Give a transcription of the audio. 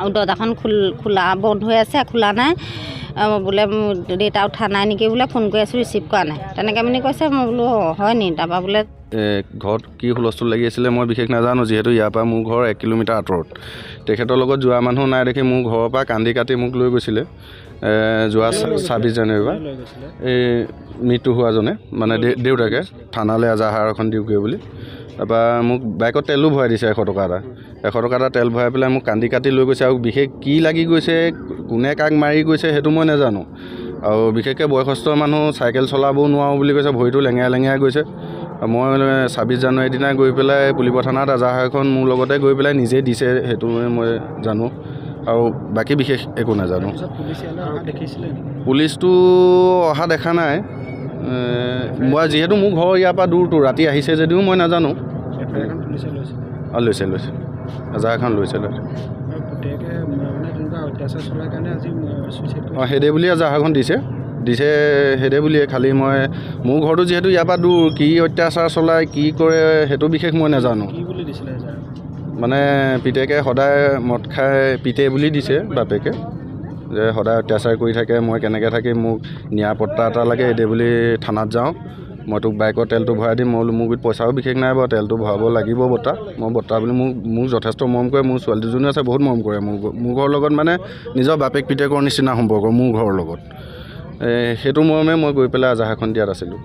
আৰু দৰ্জাখন খোলা বন্ধ হৈ আছে, খোলা নাই। বোলে মোৰ দেউতা উঠা নাই নেকি, বোলে ফোন কৰি আছোঁ ৰিচিভ কৰা নাই, তেনেকৈ বুলি কৈছে। মই বোলো হয় নি? তাৰপৰা বোলে ঘৰত কি হুলস্থুল লাগি আছিলে মই বিশেষ নাজানো, যিহেতু ইয়াৰ পৰা মোৰ ঘৰ 1 কিলোমিটাৰ আঁতৰত। তেখেতৰ লগত যোৱা মানুহ নাই দেখি মোৰ ঘৰৰ পৰা কান্দি কাটি মোক লৈ গৈছিলে। যোৱা 26 জানুৱাৰীৰ পৰা এই মৃত্যু হোৱাজনে, মানে দেউতাকে থানালৈ এজাহাৰ এখন দিওঁগৈ বুলি। তাৰপৰা মোক বাইকত তেলো ভৰাই দিছে 100 টকা এটা। 100 টকা এটা তেল ভৰাই পেলাই মোক কান্দি কাটি লৈ গৈছে। আৰু বিশেষ কি লাগি গৈছে, কোনে কাক মাৰি গৈছে সেইটো মই নাজানো। আৰু বিশেষকৈ বয়সস্থ মানুহ চাইকেল চলাবও নোৱাৰোঁ বুলি কৈছে, ভৰিটো লেঙেৰাই লেঙেৰাই গৈছে। মই 26 জানুৱাৰীৰ দিনা গৈ পেলাই পুলিবৰ থানাত এজাহাৰখন মোৰ লগতে গৈ পেলাই নিজে দিছে, সেইটো মই জানো। আৰু বাকী বিশেষ একো নাজানো। পুলিচটো অহা দেখা নাই মই, যিহেতু মোৰ ঘৰ ইয়াৰ পৰা দূৰটো, ৰাতি আহিছে যদিও মই নাজানো। লৈছে এজাহাৰখন লৈছে। সেইদে বুলিয়ে এজাহাৰখন দিছে সেইদে বুলিয়ে। খালি মই মোৰ ঘৰটো যিহেতু ইয়াৰ পৰা দূৰ, কি অত্যাচাৰ চলায় কি কৰে সেইটো বিশেষ মই নাজানো। মানে পিতেকে সদায় মদ খাই পিতে বুলি দিছে বাপেকে, যে সদায় অত্যাচাৰ কৰি থাকে, মই কেনেকৈ থাকিম, মোক নিৰাপত্তা এটা লাগে, এইদে বুলি থানাত যাওঁ, মই তোক বাইকৰ তেলটো ভৰাই দিম। মই বোলো মোৰ গুৰিত পইচাও বিশেষ নাই বাৰু, তেলটো ভৰাব লাগিব বৰ্তা। মই বৰ্তা বুলি মোক যথেষ্ট মৰম কৰে। মোৰ ছোৱালী দুজনীও আছে, বহুত মৰম কৰে মোৰ ঘৰৰ লগত, মানে নিজৰ বাপেক পিতেকৰ নিচিনা সম্পৰ্ক মোৰ ঘৰৰ লগত। সেইটো মৰমে মই গৈ পেলাই এজাহাৰখন দিয়াত আছিলোঁ।